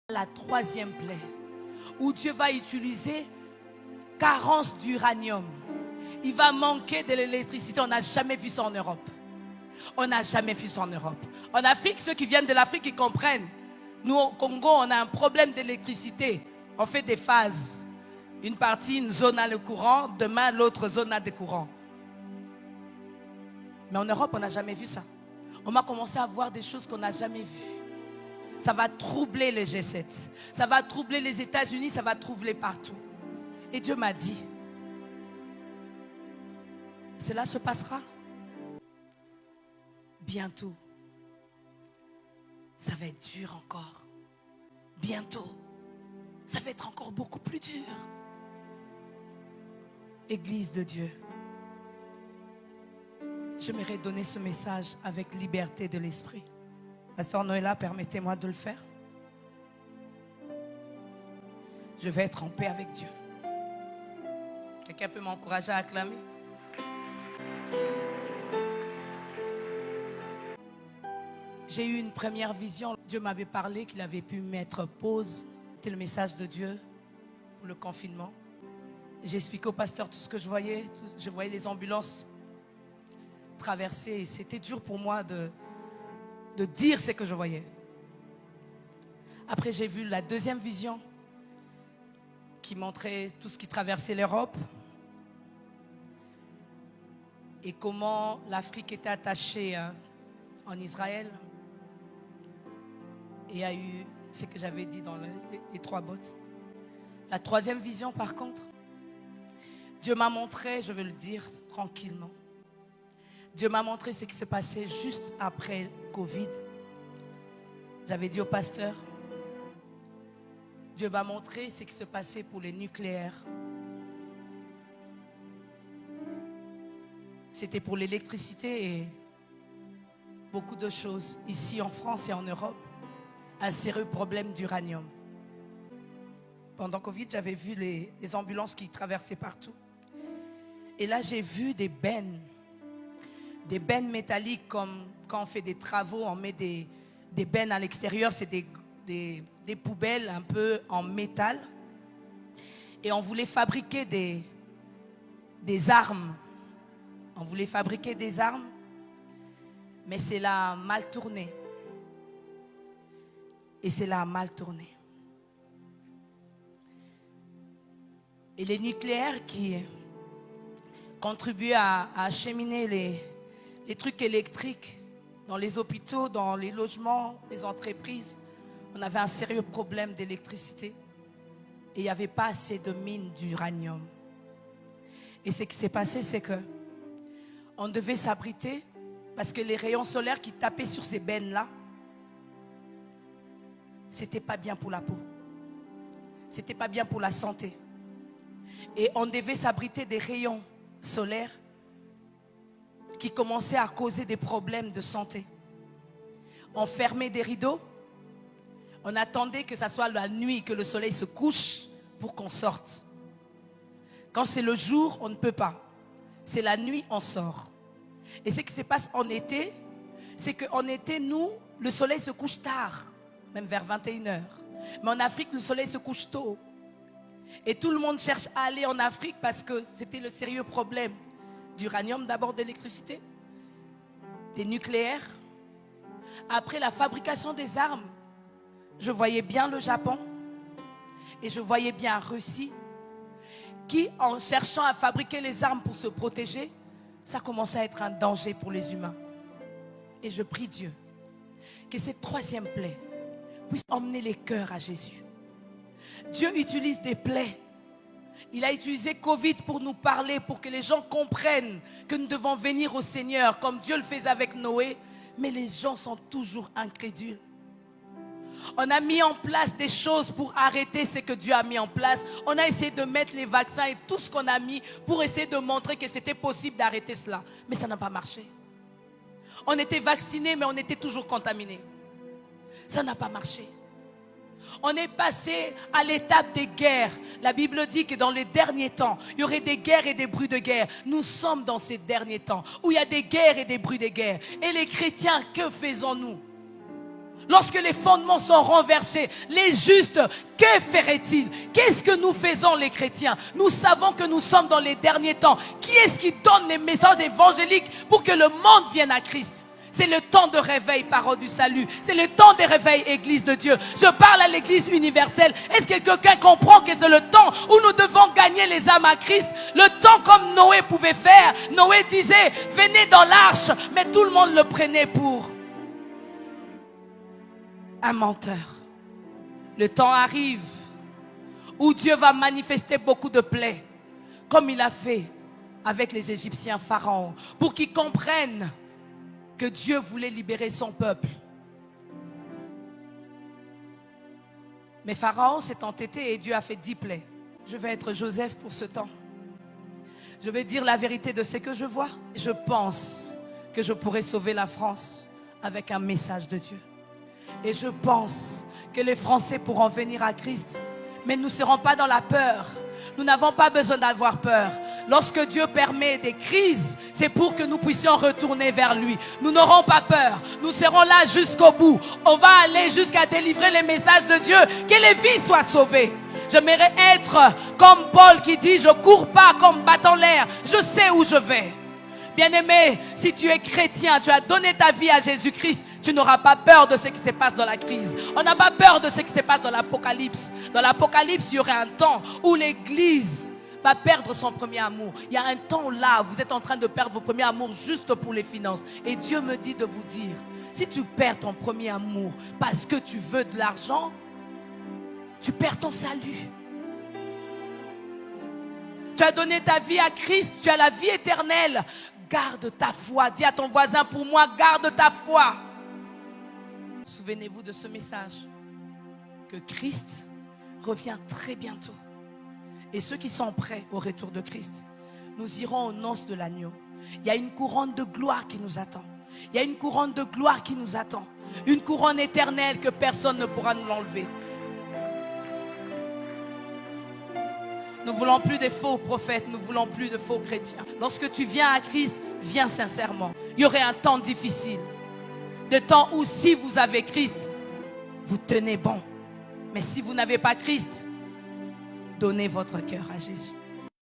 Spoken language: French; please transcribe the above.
La troisième plaie, où Dieu va utiliser carence d'uranium. Il va manquer de l'électricité. On n'a jamais vu ça en Europe. On n'a jamais vu ça en Europe. En Afrique, ceux qui viennent de l'Afrique, ils comprennent. Nous, au Congo, on a un problème d'électricité. On fait des phases. Une partie, une zone a le courant. Demain, l'autre zone a des courants. Mais en Europe, on n'a jamais vu ça. On va commencer à voir des choses qu'on n'a jamais vues. Ça va troubler le G7. Ça va troubler les États-Unis. Ça va troubler partout. Et Dieu m'a dit, cela se passera bientôt. Ça va être dur encore. Bientôt. Ça va être encore beaucoup plus dur. Église de Dieu, j'aimerais donner ce message avec liberté de l'esprit. Pasteur Noëlla, permettez-moi de le faire. Je vais être en paix avec Dieu. Quelqu'un peut m'encourager à acclamer? J'ai eu une première vision. Dieu m'avait parlé qu'il avait pu mettre pause. C'était le message de Dieu pour le confinement. J'ai expliqué au pasteur tout ce que je voyais. Je voyais les ambulances traverser. Et c'était dur pour moi de dire ce que je voyais. Après, j'ai vu la deuxième vision qui montrait tout ce qui traversait l'Europe et comment l'Afrique était attachée en Israël. Et il y a eu ce que j'avais dit dans les trois bottes. La troisième vision, par contre, Dieu m'a montré, je vais le dire tranquillement, Dieu m'a montré ce qui se passait juste après Covid. J'avais dit au pasteur, Dieu m'a montré ce qui se passait pour les nucléaires. C'était pour l'électricité et beaucoup de choses. Ici en France et en Europe, un sérieux problème d'uranium. Pendant Covid, j'avais vu les ambulances qui traversaient partout. Et là, j'ai vu des bennes métalliques, comme quand on fait des travaux, on met des bennes à l'extérieur, c'est des poubelles un peu en métal. Et on voulait fabriquer des armes. On voulait fabriquer des armes, mais c'est là mal tourné. Et c'est là mal tourné. Et les nucléaires qui contribuaient à acheminer les trucs électriques dans les hôpitaux, dans les logements, les entreprises, on avait un sérieux problème d'électricité. Et il n'y avait pas assez de mines d'uranium. Et ce qui s'est passé, c'est que on devait s'abriter parce que les rayons solaires qui tapaient sur ces bennes-là, c'était pas bien pour la peau. C'était pas bien pour la santé. Et on devait s'abriter des rayons solaires qui commençaient à causer des problèmes de santé. On fermait des rideaux. On attendait que ce soit la nuit, que le soleil se couche pour qu'on sorte. Quand c'est le jour, on ne peut pas. C'est la nuit, on sort. Et ce qui se passe en été, c'est qu'en été, nous, le soleil se couche tard, même vers 21h. Mais en Afrique, le soleil se couche tôt. Et tout le monde cherche à aller en Afrique parce que c'était le sérieux problème d'uranium, d'abord d'électricité, des nucléaires. Après la fabrication des armes, je voyais bien le Japon et je voyais bien la Russie qui, en cherchant à fabriquer les armes pour se protéger, ça commençait à être un danger pour les humains. Et je prie Dieu que cette troisième plaie puisse emmener les cœurs à Jésus. Dieu utilise des plaies. Il a utilisé Covid pour nous parler, pour que les gens comprennent que nous devons venir au Seigneur, comme Dieu le faisait avec Noé. Mais les gens sont toujours incrédules. On a mis en place des choses pour arrêter ce que Dieu a mis en place. On a essayé de mettre les vaccins et tout ce qu'on a mis pour essayer de montrer que c'était possible d'arrêter cela. Mais ça n'a pas marché. On était vaccinés, mais on était toujours contaminés. Ça n'a pas marché. On est passé à l'étape des guerres. La Bible dit que dans les derniers temps, il y aurait des guerres et des bruits de guerre. Nous sommes dans ces derniers temps où il y a des guerres et des bruits de guerre. Et les chrétiens, que faisons-nous? Lorsque les fondements sont renversés, les justes, que feraient-ils? Qu'est-ce que nous faisons les chrétiens? Nous savons que nous sommes dans les derniers temps. Qui est-ce qui donne les messages évangéliques pour que le monde vienne à Christ? C'est le temps de réveil, parole du salut. C'est le temps de réveil, Église de Dieu. Je parle à l'Église universelle. Est-ce que quelqu'un comprend que c'est le temps où nous devons gagner les âmes à Christ? Le temps comme Noé pouvait faire. Noé disait, venez dans l'arche. Mais tout le monde le prenait pour un menteur. Le temps arrive où Dieu va manifester beaucoup de plaies, comme il a fait avec les Égyptiens, Pharaon, pour qu'ils comprennent que Dieu voulait libérer son peuple. Mais Pharaon s'est entêté et Dieu a fait 10 plaies. Je vais être Joseph pour ce temps. Je vais dire la vérité de ce que je vois. Je pense que je pourrais sauver la France avec un message de Dieu. Et je pense que les Français pourront venir à Christ. Mais nous ne serons pas dans la peur. Nous n'avons pas besoin d'avoir peur. Lorsque Dieu permet des crises, c'est pour que nous puissions retourner vers lui. Nous n'aurons pas peur. Nous serons là jusqu'au bout. On va aller jusqu'à délivrer les messages de Dieu. Que les vies soient sauvées. J'aimerais être comme Paul qui dit, je cours pas comme battant l'air. Je sais où je vais. Bien-aimé, si tu es chrétien, tu as donné ta vie à Jésus-Christ, tu n'auras pas peur de ce qui se passe dans la crise. On n'a pas peur de ce qui se passe dans l'Apocalypse. Dans l'Apocalypse, il y aurait un temps où l'Église va perdre son premier amour. Il y a un temps là, vous êtes en train de perdre vos premiers amours juste pour les finances. Et Dieu me dit de vous dire, si tu perds ton premier amour parce que tu veux de l'argent, tu perds ton salut. Tu as donné ta vie à Christ, tu as la vie éternelle. Garde ta foi. Dis à ton voisin, pour moi, garde ta foi. Souvenez-vous de ce message, que Christ revient très bientôt. Et ceux qui sont prêts au retour de Christ, nous irons aux noces de l'agneau. Il y a une couronne de gloire qui nous attend. Il y a une couronne de gloire qui nous attend. Une couronne éternelle que personne ne pourra nous l'enlever. Nous ne voulons plus de faux prophètes, nous ne voulons plus de faux chrétiens. Lorsque tu viens à Christ, viens sincèrement. Il y aurait un temps difficile. Des temps où si vous avez Christ, vous tenez bon. Mais si vous n'avez pas Christ, donnez votre cœur à Jésus.